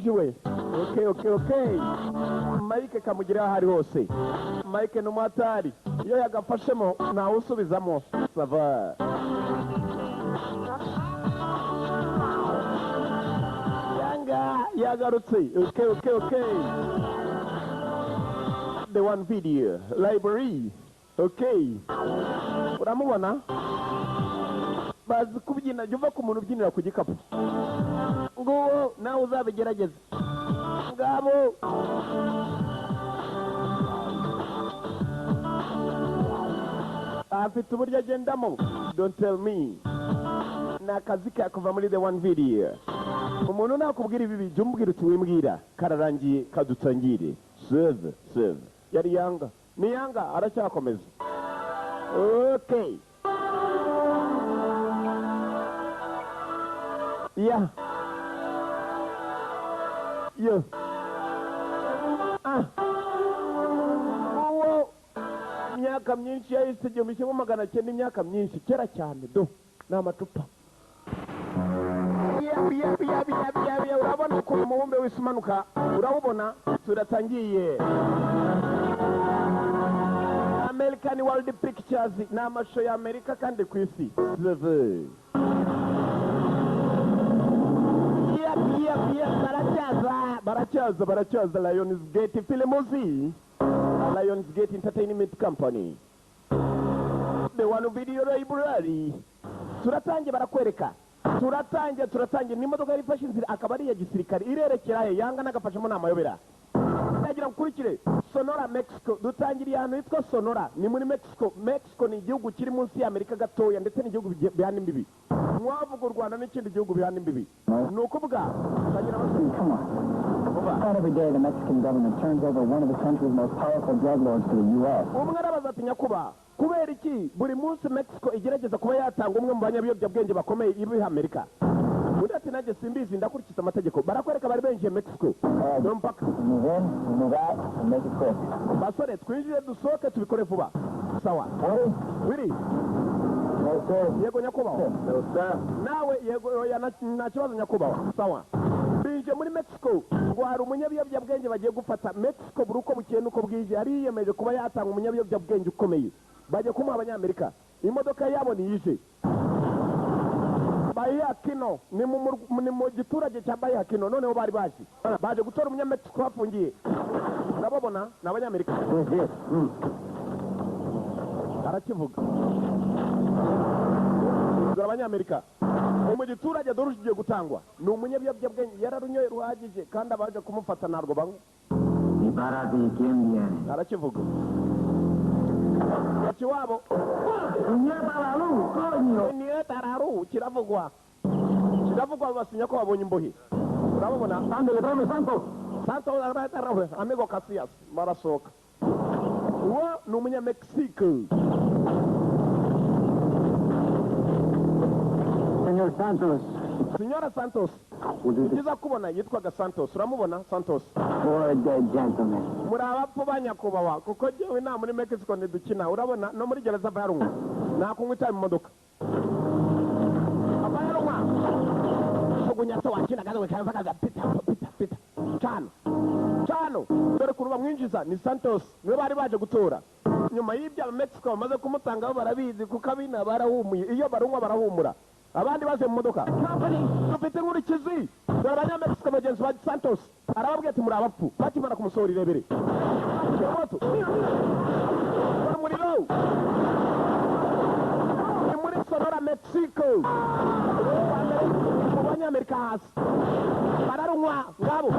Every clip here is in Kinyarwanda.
jiwe. Okay. Mike kamugira hari hose. Mike n'umwatari. Iyo yagafashemo ntawe usubizamo. Sava. Yanga yagarutse. Okay. The one video library. Okay. Uramubona? Bazi kubyina juva ku muntu ubyinira ku gikapu. Ngo nawe uzabigerageza. Ngabo. Afite uburyo agendamo. Don't tell me. Nakazi kakuva muri the one video. Umuntu nakubwira ibi jya umubwira uti wimbwira kararangiye kadutangire. Save. Yari Yanga. Ni Yanga aracyakomeza. Okay. Yeah. Yo. Imyaka myinshi yahise igihumbi kimwe magana cyenda imyaka myinshi kera cyane do ni amacupa. Urabona ukuntu umubumbe w'isi umanuka urawubona turatangiye. American World Pictures ni amashusho ya Amerika kandi ku isi. Baracyaza Lionsgate Films, Lionsgate Entertainment Company, the one video library. Turatangiye barakwereka. Turatangiye n'imodoka yifashe inzira akaba ari ya gisirikare irerekera he Yanga nagafashemo n'amayobera. Ndagira gukurikire Sonora Mexico. Dutangiriye ahantu hitwa Sonora ni muri Mexico ni igihugu kiri munsi ya Amerika gatoya ndetse n'igihugu bihana imbibi. Mwavuga u Rwanda n'ikindi gihugu bihana imbibi. Nukuvuga bagira Not every day the Mexican government turns over one of the country's most powerful drug lords to the U.S. Umwe arabaza nyakuba kubera iki buri munsi Mexico igerageza kuba yatanga umwe mu banyabiyobyabwenge bakomeye ibi Amerika. Undi ati nanjye simbizi ndakurikiza amategeko. Barakwereka bari benjiye Mexico. Mpaka Move in, move out, and make it quick. Basore twinjire dusohoke tubikore vuba. Sawa. Wiri. No, sir. Yego nyakubaho. No, sir. Nawe yego nta kibazo nyakubaho. Sawa. Binje muri Mexico ngo hari umunyabiyobyabwenge bagiye gufata. Mexico buri uko bukeye nuko bwije ariyemeje kuba yatanga umunyabiyobyabwenge ukomeye. Baje kumuha abanyamerika. Imodoka yabo niyije. Bahia Kino ni mu giturage cya Bahia Kino noneho bari baje gutora umunyamexico bafungiye. Urababona n'abanyamerika. Arakivuga. Abanyamerika mu giturage dorushije gutangwa ni umunyabiyobyabwenge yararunyoye ruhagije kandi abaje kumufata narwo bamwe. Arakivuga. Kiwabo. Niyo tararu kiravugwa basinya ko babonye imbohe. Urabona Santos aratarawe amigo Casillas marasoka. Uwo ni umunyamexico. Señora Santos. Ukiza kubona yitwaga Santos. Uramubona Santos? For a dead gentleman. Muri abapfu banyakubawa kuko jewe nta muri Mexico ndukina. Urabona no muri gereza bayarunwa. Nakunywa itabi mu modoka. Abayarunwa. Kugunyatso wakina gazo kaza pita. Chano. Dore kuruba mwinjiza ni Santos. Niwe bari baje gutora. Nyuma y'ibya Mexico bamaze kumutangaho barabizi kuko abina barahumuye. Iyo barunwa barahumura. Abandi baje mu modoka. Dufite nkurikizi. Dore abanyamexico bagenzi ba Santos. Arababwiye ati muri abapfu. Bakimara kumusohora irebere. Umuriro. Ni muri Sonora Mexico. Abanyamerika hasi. Bararunwa ngabo.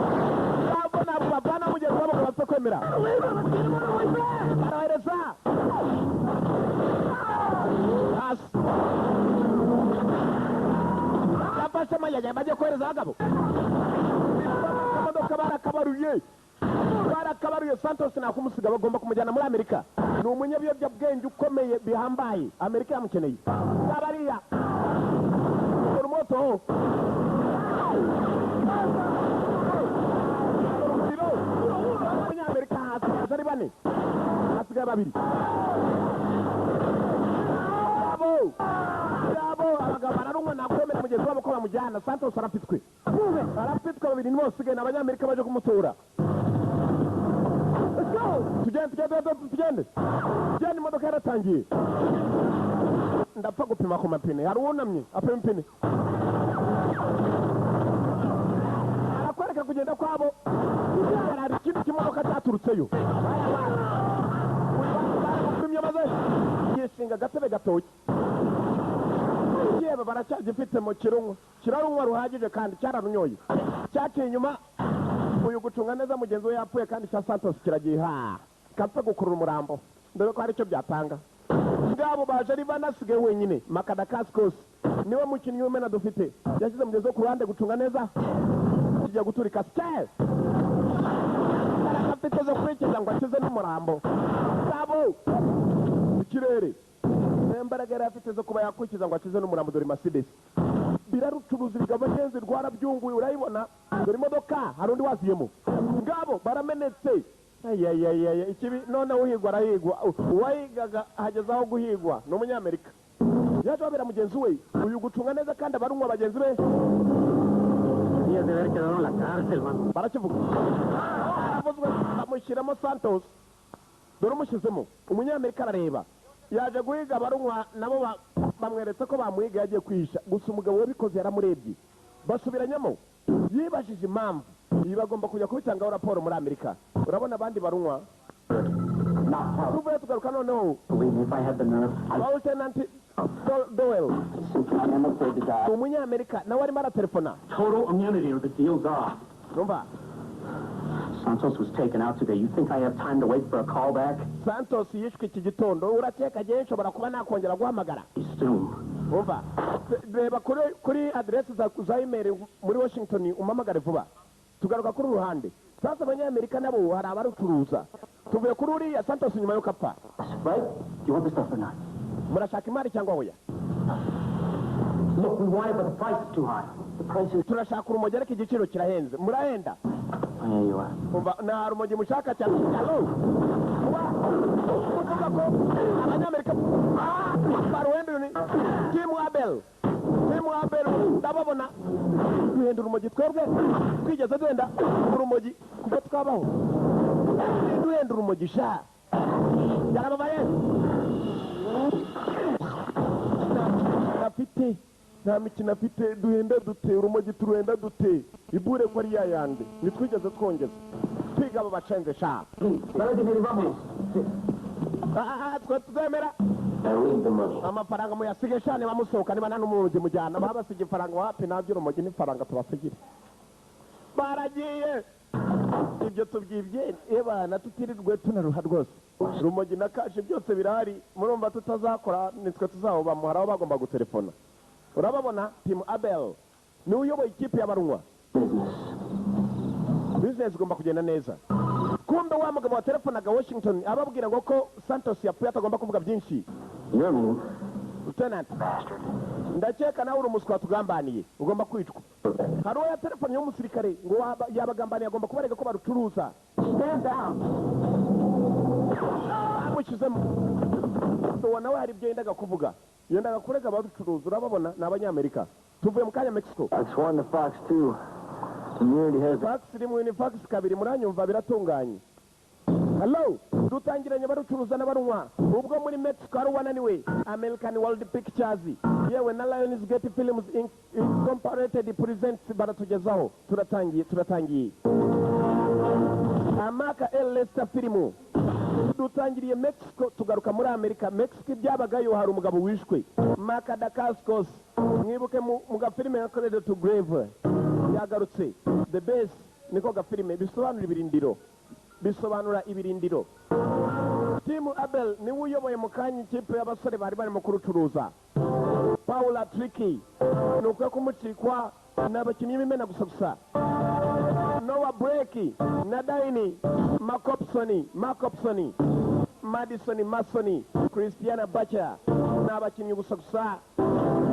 Ngabo babana mugenzi wabo bapfa kwemera. Barahereza. Hasi. Sama yaje baje kohereza abagabo. Imodoka barakabaruye Santos na kumusiga bagomba kumujyana muri Amerika. Ni umunyabiyobyabwenge ukomeye bihambaye. Amerika yamukeneye. Kabariya. Moto. Umunyamerika hasi bane. Hasigaye babiri. Bravo. ngabo abagabo bararumwa nakwemera mugenzi wabo ko bamujyana. Santos arafitwe babiri nibo basigaye ni abanyamerika baje kumutora. Tugende imodoka yaratangiye. Ndapfa gupima ku mapine, hari uwunamye apima impine. Arakwereka kugenda kwabo, hari ikindi kimodoka cyaturutseyo. Upimye maze yishinga agatebe gatoki. Yewe baracyagifite mu kirarunwa ruhagije kandi cyararunyoye. Cyaciye inyuma uyu gucunga neza mugenzi we yapfuye kandi cya Santos kiragiye kapfa gukurura umurambo. Dore ko hari icyo byatanga. Ngabo baje ari banasigaye wenyine. Makadakaskos niwe mukinnyi w'umena dufite. Yashyize mugenzi we ku ruhande gucunga neza. Kijya guturika style. Arafite zo kwikiza ngo akize n'umurambo. Ngabo ikirere. Imbaraga yari afite zo kuba yakwikiza ngo akize n'umurambo. Dore Mercedes birarucuruza bigabagenzi rwarabyunguye urayibona. Dore imodoka hari undi waziyemo. Ngabo baramenetse. Ikibi none uhigwa arahigwa. Uwahigaga hageze aho guhigwa ni umunyamerika. Yaje wabera mugenzi we uyu gucunga neza kandi abarumwa bagenzi be. Barakivuga aravuzwe amushyiramo Santos. Dore umushyizemo umunyamerika arareba. Yaje guhiga abarumwa nabo bamweretse ko bamuhiga yagiye kwihisha. Gusa umugabo wabikoze yaramurebye. Basubiranyamo yibajije impamvu. Bagomba kujya kubitangaho raporo muri Amerika. Urabona abandi barumwa. Tuvuye tugaruka noneho. Lieutenant Doyle. Umunyamerika nawe arimo aratelefona. Total immunity or the deal's off. Numva. Santos was taken out today. You think I have time to wait for a call back? Santos yishwe iki gitondo. Urakeka agiye nshobora kuba nakongera guhamagara. Soon. Umva. Reba kuri address za email muri Washington umamagare vuba. Tugaruka kuri ruhande. Sasa abanyamerika nabo hari abarucuruza. Tuvuye kuri uriya Santos nyuma yo kapfa. Right? Do you want the stuff or not? Murashaka imari cyangwa hoya? Look, we want it, but the price is too high. The price is... Turashaka urumogi ariko igiciro kirahenze. Murahenda? There you are. Umva na rumogi mushaka cyane. Hello. Kuvuga ko abanyamerika baruhenda ni Tim Abel ndababona duhenda urumogi twebwe twigeze duhenda urumogi kuko twabaho duhenda urumogi sha yarababaye nta mikino afite duhenda dute urumogi turuhenda dute ibure ko ari yayande nitwigeze twongeza twiga abo bacenze sha twemera amafaranga muyasige shane bamusohoka niba nta n'umurugi mujyana babasiga ifaranga wapi nabyo urumogi n'ifaranga tubasigire baragiye ibyo tubyibye ebana tutirirwe tunaruha rwose urumogi na kashi byose birahari murumva tutazakora nitwe tuzawubamo hari aho bagomba gutelefona urababona Tim Abel ni uyoboye ikipe y'abarunwa business igomba kugenda neza kumbe wa mugabo wa telefonaga Washington ababwira ngo ko Santos yapfuye atagomba kuvuga byinshi. Lieutenant ndakeka nawe uri umuswa tugambaniye ugomba kwicwa. Hari uwo ya telefone y'umusirikare ngo yabagambaniye agomba kubarega ko barucuruza. Stand down. Amushizemo nawe hari ibyo yendaga kuvuga yendaga kurega barucuruza urababona ni abanyamerika. Tuvuye mu kanya Mexico. Fox 1 to Fox 2. Fox rimwe ni Fox kabiri muranyumva biratunganye. Hello, dutangiranye barucuruza n'abarunwa. Ubwo muri Mexico ari wananiwe. American World Pictures. Yewe na Lionsgate Films Incorporated presents baratugezaho. Turatangiye. Amaka El Lester Filmu. Dutangiriye Mexico tugaruka muri Amerika. Mexico byabagayo hari umugabo wishwe. Makadakaskos. Mwibuke mu gafilime yakorede to Grave. Yagarutse the best niko gafilime bisobanura ibirindiro. Tim Abel ni uyoboye mu kanya ikipe y'abasore bari barimo kurucuruza. Paula Tricky nuko kumucikwa n'abakinnyi b'imena gusa. Noah Breaky na Daini Macopsoni Madison Masoni Christiana Bacha n'abakinnyi gusa.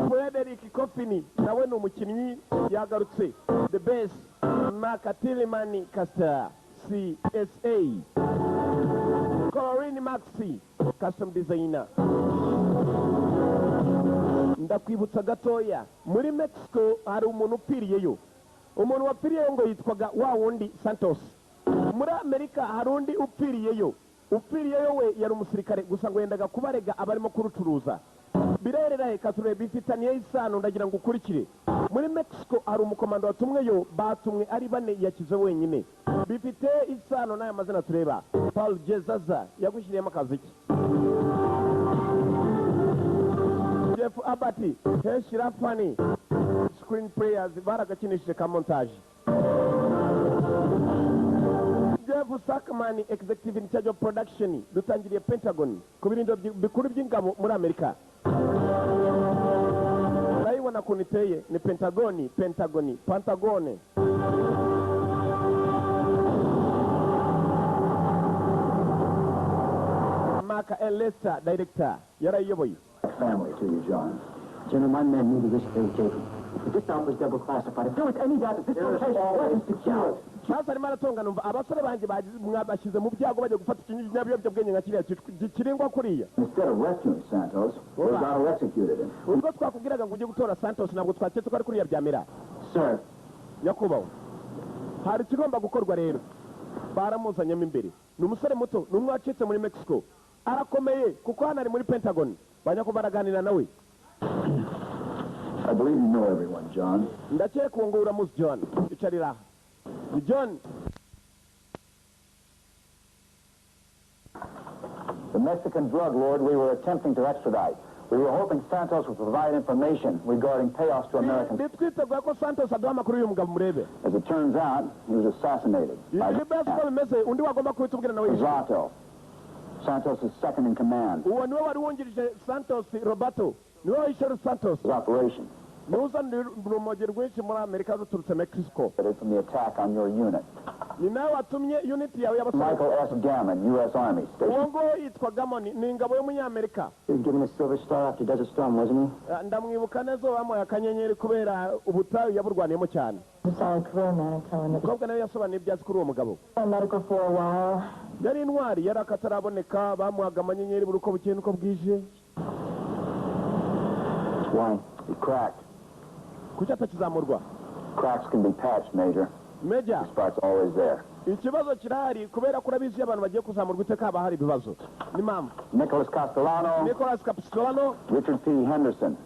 Frederick Coffini nawe ni umukinnyi yagarutse the best. Makatilimani Castor CSA Corinne Maxi custom designer ndakwibutsa gatoya muri Mexico hari umuntu upfiriyeyo, umuntu wapfiriyeyo ngo yitwaga wa wundi Santos. Muri Amerika hari undi upfiriyeyo we yari umusirikare gusa ngo yendaga kubarega abarimo kurucuruza. Birerera reka turebe bifitaniye isano, ndagira ngo ukurikire. Muri Mexico hari umukomando watumweyo, batumwe ari bane yakize wenyine, bifite isano n'aya mazina tureba. Paul Jezaza yagushyiriyemo akazi ki? Jeff Abati, Heshirafani, screen players baragakinishije ka montage. Jeff Sackman, executive in charge of production, dutangiriye Pentagon ku birindo bikuru by'ingabo muri Amerika. Urayibona kuntu iteye ni Pentagone. Mark L. Lester, director, yarayiyoboye. Family to you, John. General, my men knew the risk they were taking. If this stuff was double classified, if there was any doubt that this location wasn't secured. Sasa arimo aratonga numva abasore banjye mwabashyize mu byago bajya gufata ikinyabyobyabwenge nka kiriya kiringwa kuriya. Instead of rescuing Santos, we're going to execute him. Ubwo twakubwiraga ngo ujye gutora Santos ntabwo twaketse ko ari kuriya byamera. Sir. Nyakubahwa, hari ikigomba gukorwa rero. Baramuzanyemo imbere, ni umusore muto, ni umwe wacitse muri Mexico, arakomeye kuko hano ari muri Pentagon. Banyako baraganira nawe. I believe you know everyone, John. Ndakeka uwo ngo uramuzi John. Icarira. John. The Mexican drug lord we were attempting to extradite. We were hoping Santos would provide information regarding payoffs to Americans. Twiteguye ko Santos aduha amakuru y'uyu mugabo murebe. As it turns out, he was assassinated by undi wagomba kubitubwira nawe. Zato, Santos' second in command. Uwo niwe wari wungirije Santos, Roberto. Niwe wishyura Santos. His operation. Nuzanira urumogi rwinshi muri Amerika ruturutse Mexico. From the attack on your unit. Ni nawe watumye unit yawe y'abasore. Michael S. Gammon, U.S. Army Station. Uwo ngo yitwa Gammon, ni ingabo y'umunyamerika. He was given a Silver Star after Desert Storm, wasn't he? Ndamwibuka neza bamuhaye akanyenyeri kubera ubutayu yaburwaniyemo cyane. Umukobwa nawe yasobanuye ibyazi kuri uwo mugabo. Medical for a while. Yari intwari, yari akataraboneka, bamuhaga amanyenyeri buri uko bukeye nuko bwije. Why? It cracked. Kuki atakizamurwa? Cracks can be patched, Major. Major. The spark's always there. Ikibazo kirahari kubera ko urabizi abantu bagiye kuzamurwa iteka haba hari ibibazo. Ni mama. Nicholas Castellano. Richard P. Henderson.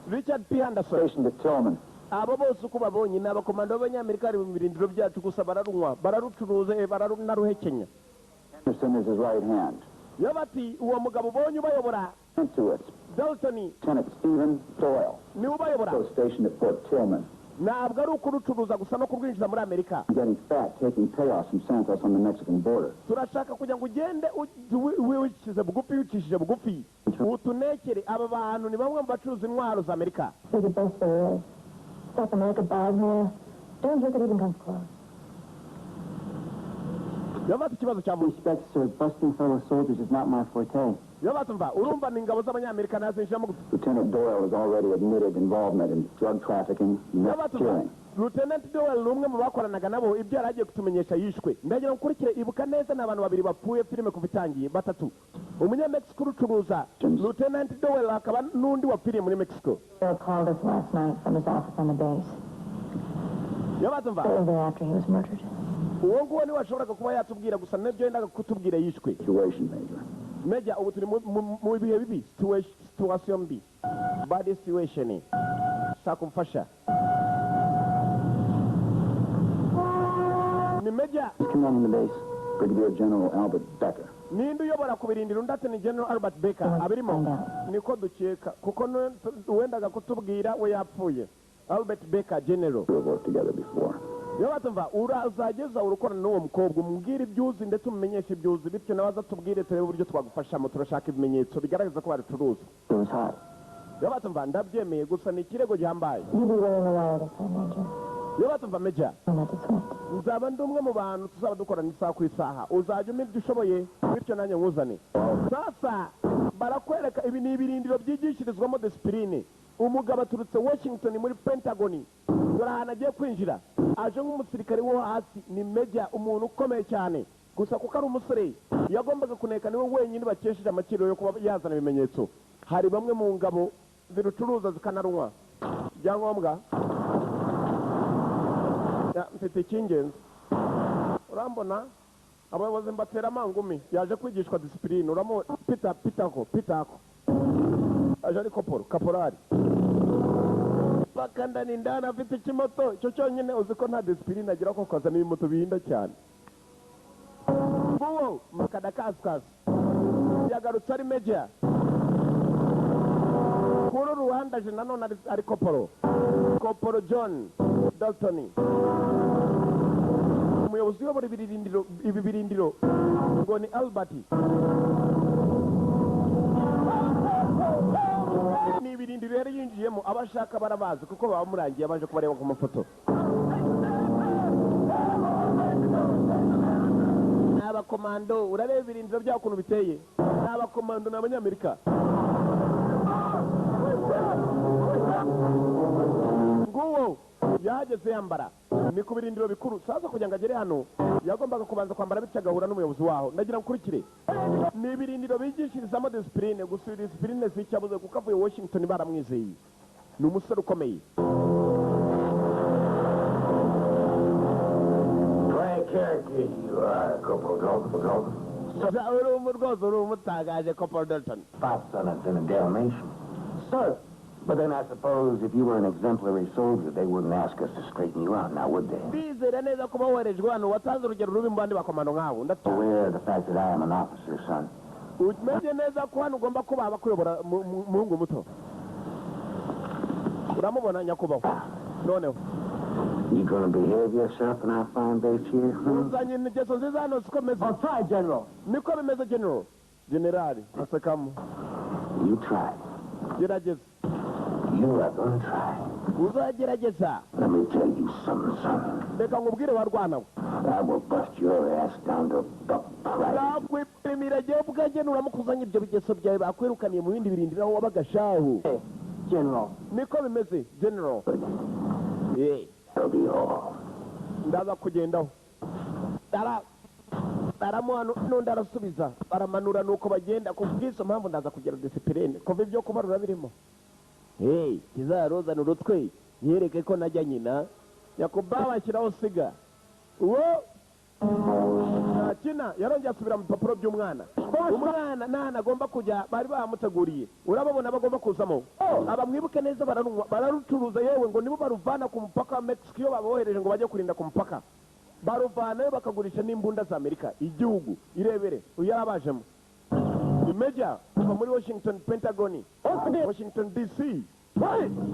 Stationed at Tillman. Abo bose uko babonye ni abakomando b'abanyamerika bari mu birindiro byacu gusa bararunywa, bararucuruza, bararunaruhekenya. Henderson is his right hand. Yabati uwo mugabo ubonye ubayobora. Sent to us. Dalton. Lieutenant Stephen Doyle. Ni ubayobora. Stationed at Fort Tillman. Ntabwo ari ukurucuruza gusa no kurwinjiza muri Amerika. Getting fat, taking payoffs from Santos on the Mexican border. Turashaka kugira ngo ugende wicishije bugufi utunekere aba bantu ni bamwe mu bacuruza intwaro za Amerika. South America, Bosnia. Don't think it even comes close. Yabati ikibazo cya mu respect, sir. Busting fellow soldiers is not my forte. Yabatumva urumva ni ingabo z'abanyamerika nazinjiramo. Lieutenant Doyle has already admitted involvement in drug trafficking and killing. Lieutenant Doyle ni umwe mu bakoranaga nabo ibyo yari agiye kutumenyesha yishwe. Ndagira ukurikire ibuka neza n'abantu babiri bapfuye filime kuva itangiye batatu. Umunyamexico urucuruza Lieutenant Doyle akaba n'undi wapfiriye muri Mexico. Doyle called us last night from his office on the base. Yabatumva. Shortly after he was murdered. Uwo nguwo ni washoboraga kuba yatubwira gusa nabyo yendaga kutubwira yishwe. Situation, Major. Major, ubu turi mu bihe bibi. Situation mbi. Bad situation. Sakumfasha. Ni Major. Commanding the base, Brigadier General Albert Becker. Ninde uyobora ku birindiro ndetse ni General Albert Becker abirimo niko dukeka kuko wendaga kutubwira we yapfuye. Albert Becker General. We worked together before. Yabatumva urazageza urukorana n'uwo mukobwa umubwire ibyuzi ndetse umumenyeshe ibyuzi bityo nawe azatubwire turebe uburyo twagufashamo turashaka ibimenyetso bigaragaza ko barucuruza. Yabatumva ndabyemeye gusa ni ikirego gihambaye. Yabatumva Major. Nzaba ndi umwe mu bantu tuzaba dukorana isaha ku isaha uzajya umenya ibyo ushoboye bityo nanjye nkuzane. Sasa barakwereka ibi ni ibirindiro byigishirizwamo disipurine. Umugabo aturutse Washington muri Pentagon dore ahantu agiye kwinjira aje nk'umusirikare wo hasi ni Major, umuntu ukomeye cyane gusa kuko ari umusore yagombaga kuneka niwe wenyine bakesheje amakiro yo kuba yazana ibimenyetso. Hari bamwe mu ngabo zirucuruza zikanarunywa ibyangombwa mfite icy'ingenzi urambona abayobozi mbatera amangumi yaje kwigishwa disipurine uramo pitako aje ari kaporari bakandana indani afite ikimoto icyo cyonyine uzi ko nta disipurine agira ko kazana ibimoto bihinda cyane nguwo makadakasikasi yagarutse ari meja kuri uruhande aje nanone ari koporo John Dalton umuyobozi uyobora ibi birindiro ngo ni Albert ni ibirindiro yari yinjiyemo abashaka barabazi kuko baba murangiye abaje kubareba ku mafoto n'abakomando urareba ibirindiro byabo ukuntu biteye n'abakomando ni abanyamerika nguwo yahageze yambara ni ku birindiro bikuru sasa kugira ngo agere hano yagombaga kubanza kwambara bityo agahura n'umuyobozi waho ndagira ngo ukurikire ni ibirindiro bigishirizamo disipurine gusa disipurine si icyabuze kuko avuye Washington baramwizeye ni umusore ukomeye uri umurwaza uri umutangaje Corporal Dalton Sir, but then I suppose if you were an exemplary soldier, they wouldn't ask us to straighten you out now, would they? bizera neza kuba woherejwe hano watanze urugero rubi mu bandi bakomando nk'abo Aware of the fact that I am an officer, son. umenye neza ko hano ugomba kuba bakuyobora muhungu muto uramubona nyakubahwa noneho You gonna behave yourself in our fine base here? uzanye ingeso nziza hano siko meze I'll try, General. niko bimeze generali asekamo You try. gerageza You are gonna try. uzagerageza Let me tell you something, son. reka nkubwire warwana I will bust your ass down to buck price. nakwipimira jyewe ubwanjye nuramukuzanye ibyo bigeso byawe bakwirukaniye mu bindi birindiro aho wabaga shahu General. niko bimeze general That'll be all. ndaza kugendaho aramuhano n'undi arasubiza baramanura nuko bagenda ku bw'izo mpamvu ndaza kugira disipurine kuva ibyo kubarura birimo kizaruzana urutwe yereke ko najya nyina nyakubahwa ashyiraho siga uwo ntakina yarongeye asubira mu bipapuro by'umwana umwana nta agomba kujya bari bamuteguriye urababona bagomba kuzamo aba mwibuke neza bararucuruza yewe ngo nibo baruvana ku mupaka wa Mexico iyo babohereje ngo bajye kurinda ku mupaka baruvanayo bakagurisha n'imbunda za Amerika igihugu irebere uyu yarabajemo imeja kuva muri Washington Pentagon Washington DC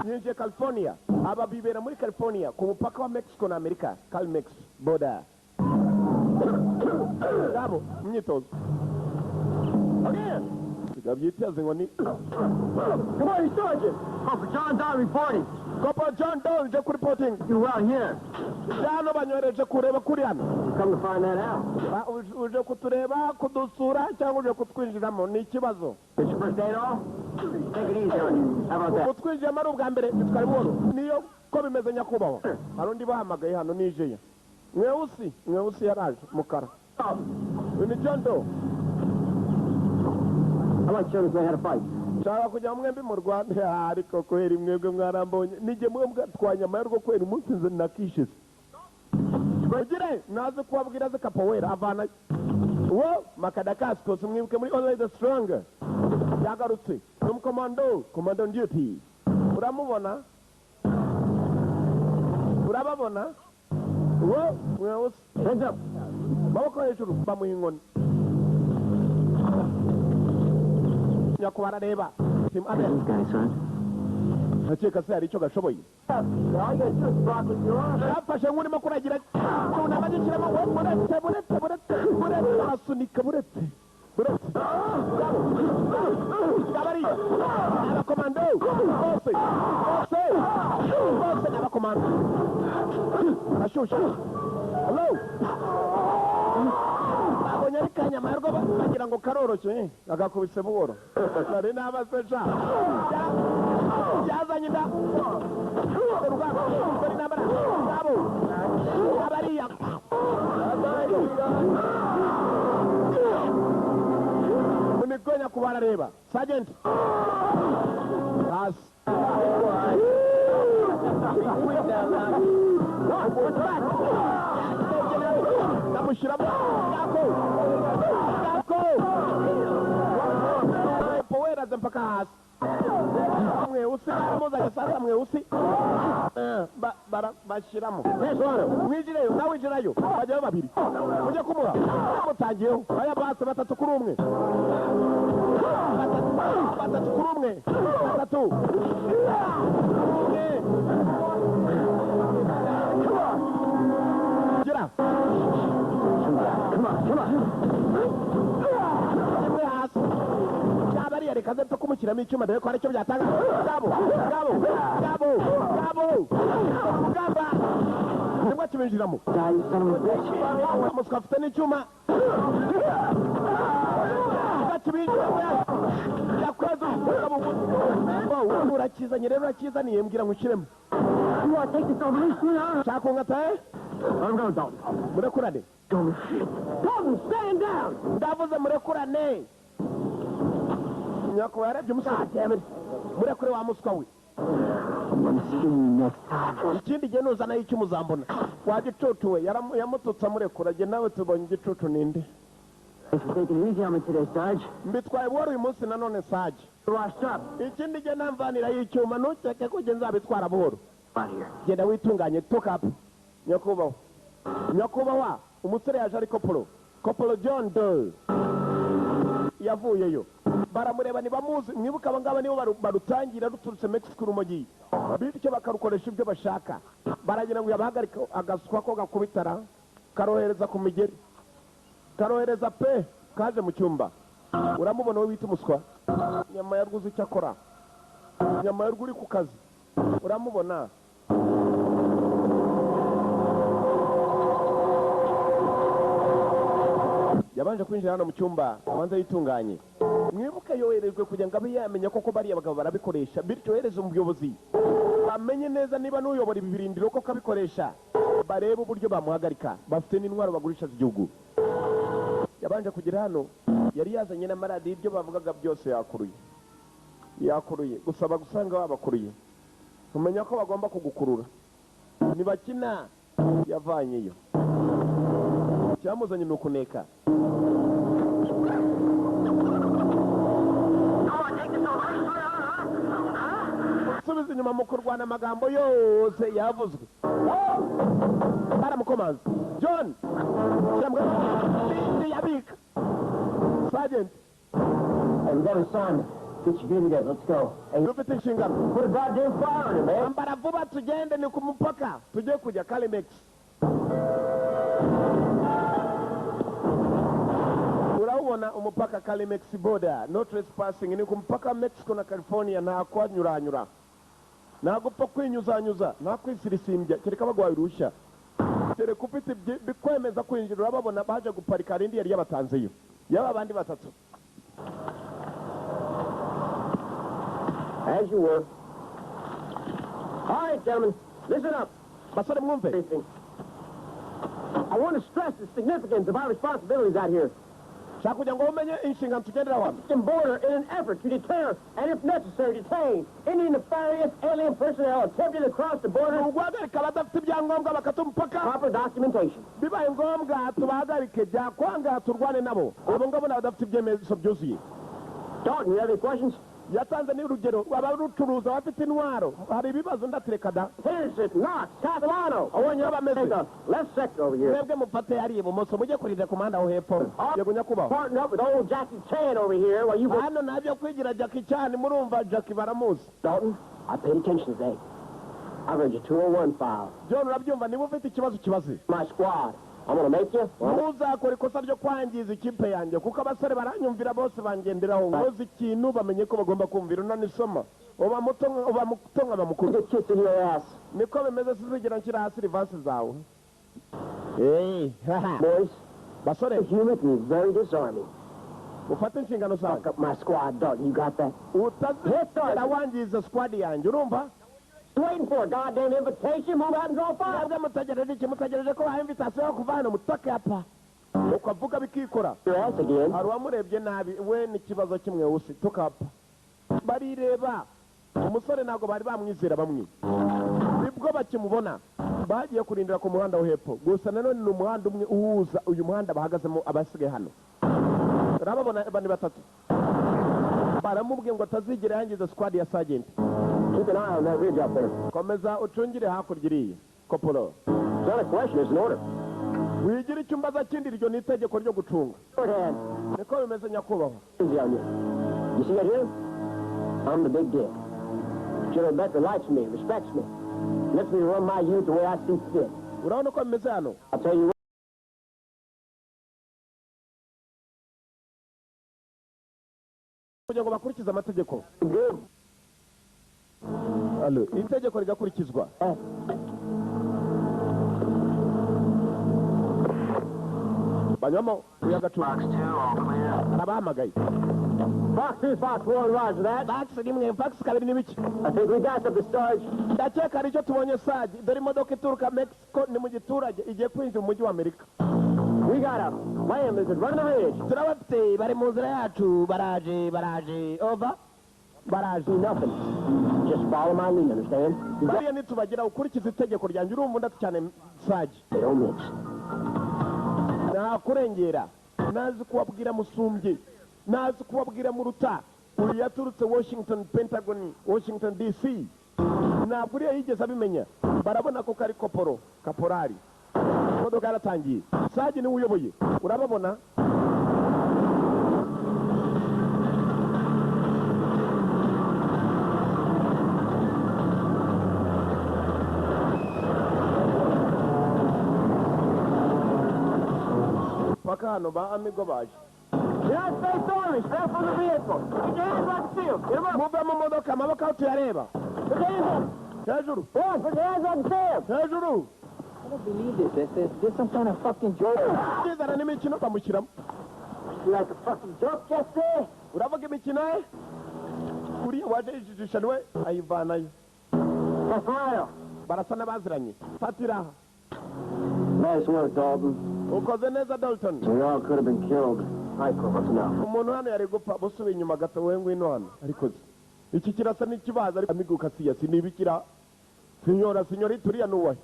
yinjiye California aba bibera muri California ku mupaka wa Mexico na Amerika Calmex border ngabo imyitozo byiteze ngo ni Come on, Sergeant. Corporal John Down reporting. Corporal John Down je kuri reporting You well here. hano banyohereje kureba kuri hano Come to find that out. uje kutureba kudusura cyangwa uje kutwinjiramo ni ikibazo It's your first day off? Take it easy on you. How about that? kutwinjiramo ari ubwa mbere bitwara buhoro niyo ko bimeze nyakubahwa hari undi bahamagaye hano nijeya mweusi yaraje mukara uyu ni John Doe I'd like to show this man how to fight. nshaka kujya mwembi mu Rwanda ariko kweri mwebwe mwarambonye nijye mwebwe twanyamaye rwo kweri umunsi nze nakishize twegire naze kubabwira ze kapowera avana uwo makadakasi kose mwibuke muri Only the Strong yagarutse n'umukomando commando duty uramubona urababona uwo mweusi Hands up. maboko hejuru bamuha inkoni nyakubahwa arareba Team Abel These guys, son. ndakeka se hari icyo gashoboye All you gotta do is block with your arm. yafashe nk'urimo kuragira tunama gishyiramo buretse arasunika buretse kabari abakomando bose ni abakomando arashyushye hello babonye ari kanyama yarwo bagira ngo karoroshye agakubise buhoro nari n'abasesha yazanye inda urugamba dore intambara ngabo abariya unikonya kubarareba sergeant hasi ndamushyiramo poweraze mpaka hasi mweusi muzanye sasa mweusi bashyiramo winjireyo nawe winjirayo bajyayo babiri ujye kumuha mutangiyeho aya base batatu kuri umwe batatu kuri umwe batatu gira kimwe hasi cyabariya reka ze kumushyiramo icyuma dore ko aricyo byatanga gabo gamba nibwo kibinjiramo muswa afite n'icyuma yakweza urakizanye rero urakizaniye mbwira ngo ushyiremo shaka ungataye murekurane ndavuze murekurane nyako yarebye umusaza murekure wa muswa we ikindi gihe nuzanayo icyo muzambona wagicucu we yamututse amurekura jye nawe tubonye igicucu ninde mbitwaye buhoro uyu munsi nanone saje ikindi gihe namvanirayo icyuma ntukeke ko jye nzabitwara buhoro genda witunganye tukapu nyakubahwa umusore yaje ari kopolo John Doe yavuyeyo baramureba ntibamuzi mwibuka abangaba nibo barutangira ruturutse Mexico urumogi bityo bakarukoresha ibyo bashaka baragira ngo yabahagarika agaswa ko gakubitara karohereza ku migeri karohereza pe kaje mu cyumba uramubona we wita umuswa nyama ya rwuzi icyo akora nyama ya rwuri ku kazi uramubona yabanje kwinjira hano mu cyumba abanza yitunganye mwibuke yoherejwe kugira ngo abe yamenya koko bariya bagabo barabikoresha bityo yohereze umuyobozi bamenye neza niba n'uyobora ibi birindiro koko abikoresha barebe uburyo bamuhagarika bafite n'intwaro bagurisha z'igihugu yabanje kugera hano yari yazanye n'amaradiyo ibyo bavugaga byose yakuruye gusaba gusanga babakuruye umenya ko bagomba kugukurura ntibakina yavanyeyo cyamuzanye ni ukuneka subiza inyuma mu kurwana amagambo yose yavuzwe baramukomanze John yabika Sergeant dufite inshingano ambara vuba tugende ni ku mupaka tujye kujya Calimex urabona umupaka Calimex border no trespassing ni ku mupaka Mexico na California nta kwanyuranyura nta gupfa kwinyuzanyuza nta kwisirisimbya kereka bagwaye uruhushya kereka ufite bikwemeza kwinjira urababona baje guparika rindi yari yabatanzeyo yaba abandi batatu As you were. All right, gentlemen, listen up. basore mwumve I want to stress the significance of our responsibilities out here. shaka kugira ngo umenye inshingano tugendera hano Mexican border in an effort to deter and, if necessary, detain any nefarious alien personnel attempting to cross the border. guhagarika abadafite ibyangombwa bakata umupaka Proper documentation. bibaye ngombwa tubahagarike byakwanga turwane nabo abo ngabo badafite ibyemezo byuzuye Dalton, you have any questions? yatanze n'urugero abarucuruza bafite intwaro hari ibibazo ndatireka da Pearson, Knox, Catalano. abonye aho bameze Take the left sector over here. mwebwe mufate hariya ibumoso mujye kurira ku muhanda aho hepfo yego nyakubahwa Partner up with old Jackie Chan over here while you go. hano nabyo kwigira Jackie Chan murumva Jackie baramuzi Dalton, I paid attention today. I read your 201 file. John urabyumva niba ufite ikibazo kibaze My squad. I'm going to make you. ntuzakora ikosa ryo kwangiza ikipe yanjye kuko abasore baranyumvira bose bangenderaho nkoze ikintu bamenye ko bagomba kumvira unanisoma uba muto nkaba mukuru Get kicked in your ass. niko bimeze sizigera nshyira hasi rivansi zawe Boys, basore the humor is very disarming. ufate inshingano zawe Fuck up my squad, Dalton. You got that? utazigera wangiza squad yanjye urumva Waiting for a goddamn invitation. Move out and draw fire. mwebwe mutegereje ko baha invitation yo kuva hano mutoke hapa ukavuga bikikora Your ass again. hari uwamurebye nabi we n'ikibazo kimwe usi tukapa barireba umusore ntabwo bari bamwizera bamwe ubwo bakimubona bagiye kurindira ku muhanda wo hepfo gusa nanone ni umuhanda umwe uhuza uyu muhanda bahagazemo abasigaye hano urababona bane batatu baramubwiye ngo atazigera yangiza squad ya sergeant. Keep an eye on that ridge up there. Komeza ucungire hakurya iriya kopolo. It's not a question, it's an order. Wigira icyo mbaza kindi ryo ni itegeko ryo gucunga. Shorthand. Niko bimeze nyakubahwa. Easy on you. You see that here? I'm the big dick. General Becker likes me, respects me. Lets me run my unit the way I see fit. Urabona ko bimeze hano? I'll tell you what. Kugira ngo bakurikize amategeko. Good. Allo, itegeko rigakurikizwa. Banyamo, uyagacupa. Box 2, all clear. Arabahamagaye. Fox 2, Fox 1, roger that. Fax rimwe, fax kabiri n'ibiki. I think we got the Sarge. Ndakeka aricyo tubonye Sarge. Dore imodoka ituruka Mexico ni mu giturage igiye kwinjira mu mujyi wa Amerika. We got a land lizard running the ridge. Turabafite bari mu nzira yacu baraje over. Baraje Nothing. Just follow my lead, understand? bariya nitubagira ukurikiza itegeko ryanjye urumva ndatu cyane Sarge. They don't mix. Nta kurengera nazi kubabwira musumbye nazi kubabwira mu ruta uyu yaturutse Washington Pentagon Washington DC ntabwo uriya yigeze abimenya barabona ko kari kaporari imodoka yaratangiye Sarge niwe uyoboye urababona paka hano ba amigo baje United States Army, strap on the vehicle. Get your hands on the field. Get them up. muve mu modoka amaboko aho tuyareba Put your hands up. hejuru Boys, put your hands on the field. hejuru I don't believe this. This some kind of fucking joke. kizana n'imikino bamushyiramo You like a fucking joke, Jesse? uravuga imikino ye uriya waje ijijisha niwe ayivanayo That's right. barasa n'abaziranye fatira aha Nice work, Dalton. ukoze neza Dalton We all could have been killed. All right, what's enough? umuntu hano yari gupfa busubiye inyuma gato wowe ngwino hano ariko iki kirasa n'ikibaza ariko amiguka siyasi nibikira sinyori turiya nuwahe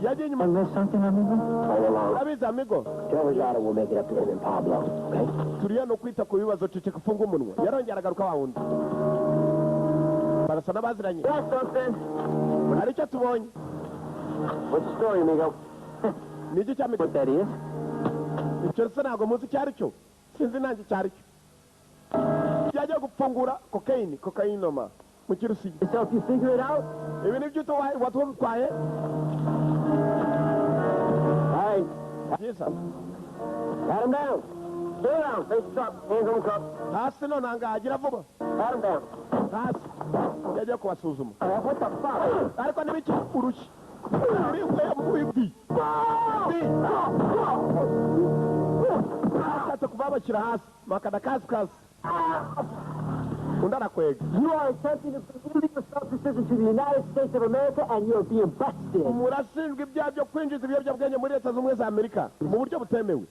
yagiye inyuma There's something, amigo? All along. urabizi amigo Tell Rosado we'll make it up to him and Pablo, okay? turiya no kwita ku bibazo ceceka ufunga umunwa yarongera agaruka wa wundi barasa n'abaziranye Got something? hari icyo tubonye What's the story, amigo? ni iki cy'amigo What that is? icyo se ntabwo muzi icyo ari cyo sinzi nanjye icyo ari cyo yagiye gupfungura kokayinoma mu kirusiya Just help you figure it out? ibi ni byo watutwaye All right. byiza Pat him down. Stay down. Face the top. Hands on the cup. hasi none ahangaha agira vuba Pat him down. hasi yagiye kubasuzuma What the fuck? ariko n'ibiki urushyi urivuye mu ivi ashatse kuva bashyira hasi makada kasi undi arakwega You are attempting to illegal substances into the United States of America, and you're being busted. murashinjwa ibyaha byo kwinjiza ibiyobyabwenge muri leta zunze ubumwe za amerika mu buryo butemewe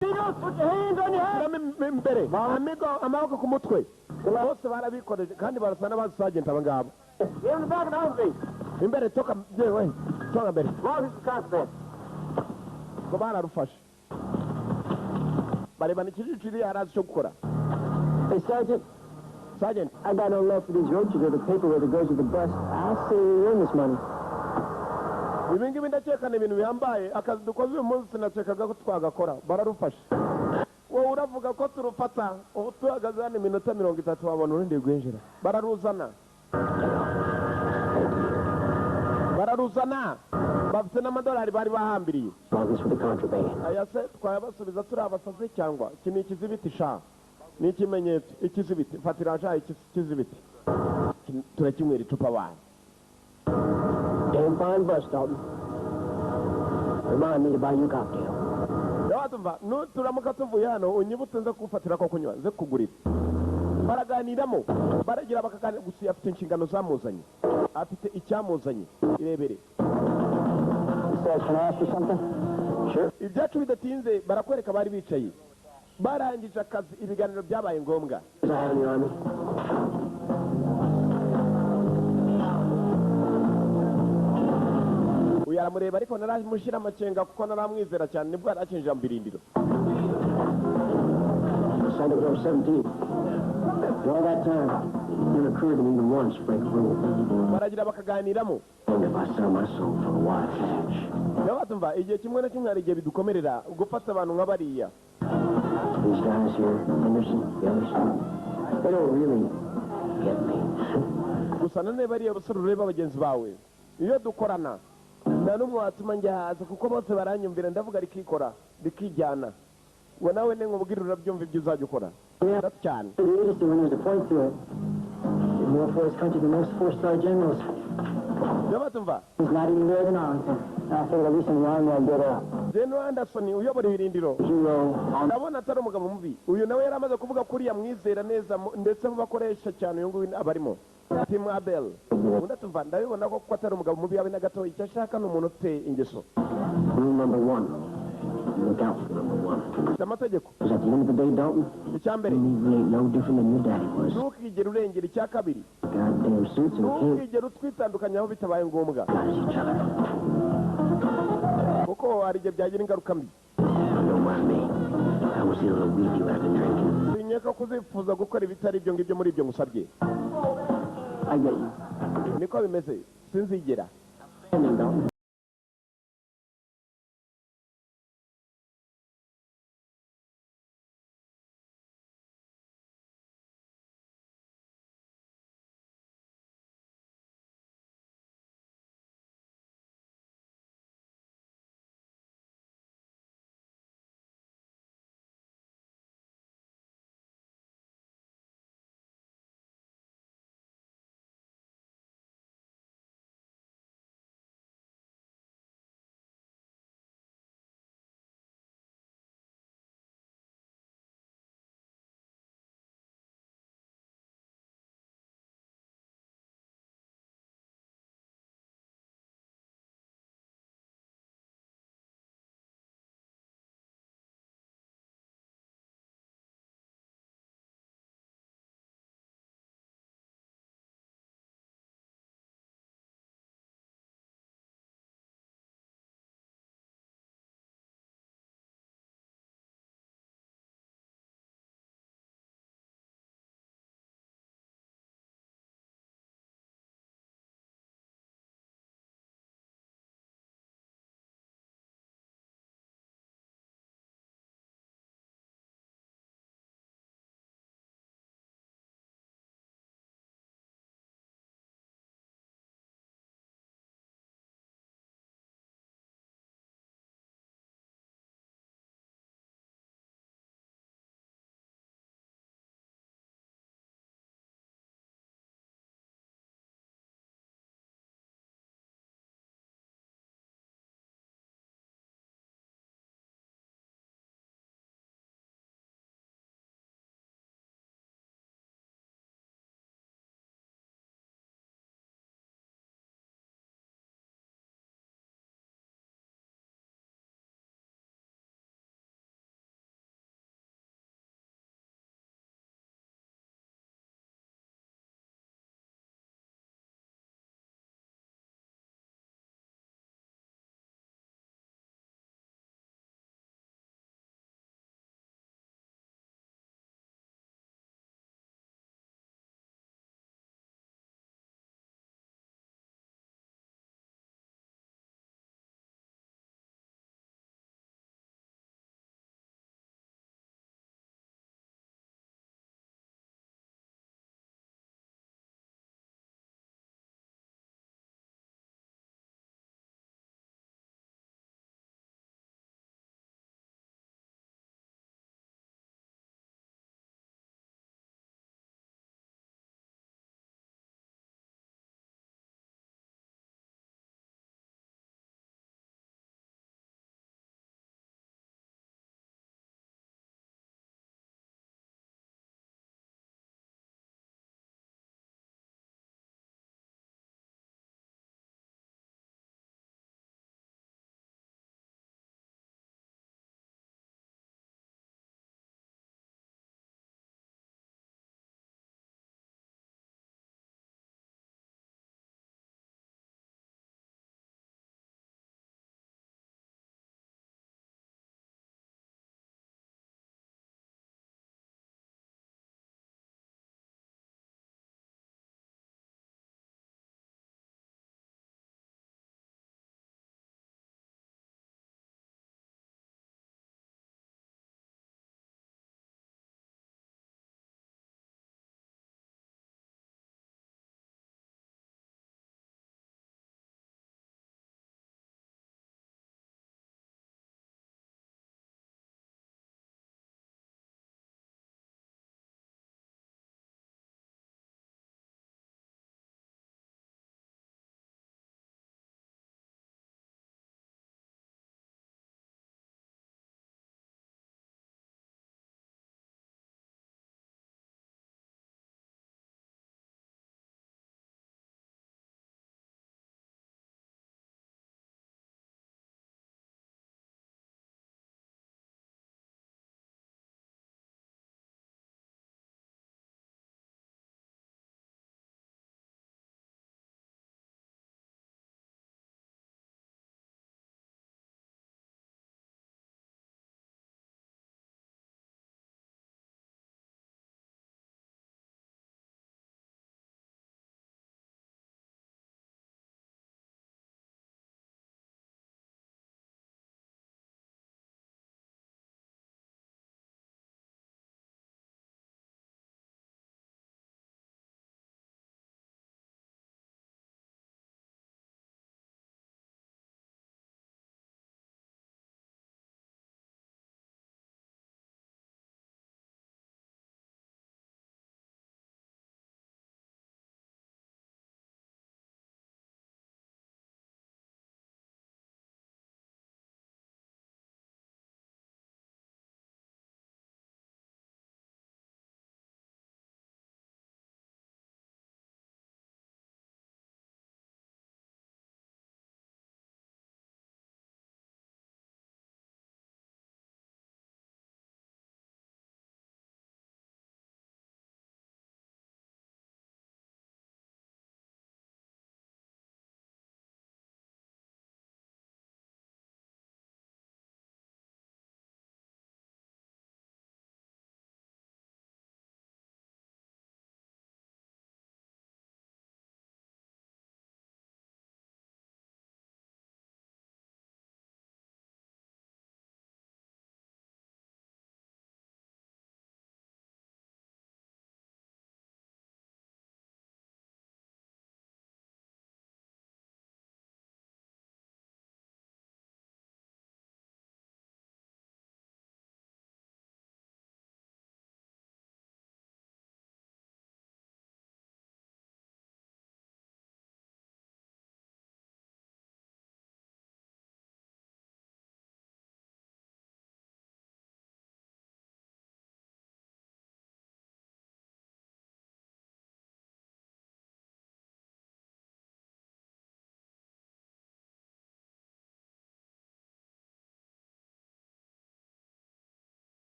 Put your hands on your head. shyiramo imbere amigo amaboko ku mutwe bose barabikoreje kandi barasa n'abazi Sergeant aba ngaba Get in the back of the Humvee. imbere toka yewe toka mbere Long as it's constant. ngo bararufashe barebana ikijijiri arazi icyo gukora Hey, Sergeant, Sergeant I got no love for these roaches or the paperwork that goes with the bus. I'll say you win this money. ibi ngibi ndakeka ni ibintu bihambaye akazi dukoze uyu munsi nakekaga ko twagakora bararufashe wowe uravuga ko turufata ubu tuhagaze hano iminota 30 wabona urundi rwinjira bararuzana bafite n'amadolari bari bahambiriye Long as for the contraband. aya se twayabasubiza turi abasazi cyangwa iki ni ikizibiti sha ni ikimenyetso ikizibiti fatira sha ikizibiti turakinywera icupa bana Damn fine bus, Dalton. Remind me to buy you a cocktail. yabatumva turamuka tuvuye hano unyibutse nze kufatira ko kunywa nze kugurira baraganiramo baragira bakaganira gusa afite inshingano zamuzanye afite icyamuzanye irebere Sarge, can I ask you something? Sure. ibyacu bidatinze barakwereka bari bicaye barangije akazi ibiganiro byabaye ngombwa. I had in the Army. Uyu aramureba ariko naramushyira amakenga kuko naramwizera cyane nibwo yarakinjira mu birindiro. Decided to go 17. All that time, it never occurred to me even once to break a rule. Baragira bakaganiramo. And if I sell my soul for a wide cash. Yabatumva igihe kimwe na kimwe hari igihe bidukomerera gufata abantu nk'abariya. These guys here, Henderson, the others, they don't really get me. Gusa none bariya basore ureba bagenzi bawe. Iyo dukorana nta n'umwe watuma njya haza kuko bose baranyumvira ndavuga rikikora rikijyana. Ngo nawe ne nkubwira urabyumva ibyo uzajya ukora. That's cyane. The industry, when there's a point to it, is more for this country than most four-star generals. Yabatumva He's not even there than Arlington. I figured at least in the Army I'd get a General Anderson uyobora ibirindiro. hero on Ndabona atari umugabo mubi. Uyu nawe yaramaze kuvuga kuri yamwizera neza ndetse bakoresha cyane uyu nguyu abarimo. Tim Abel. Undatumva ndabibona ko atari umugabo mubi yawe na gato icyo ashaka ni umuntu ufite ingeso. rule number one. Look out for number one. Amategeko. Because at the end of the day, Dalton, Icyambere you really ain't no different than your daddy was. ntukigere urengera icya kabiri. Goddamn suits and kids Ntukigere utwitandukanya aho bitabaye ngombwa. got us each other. Kuko hari igihe byagira ingaruka mbi. Don't mind me. I was the little weed you had been drinking. Sinyeka kuzifuza gukora ibitari ibyo ngibyo muri ibyo ngusabye. I get you. Niko bimeze sinzigera. And then, Dalton.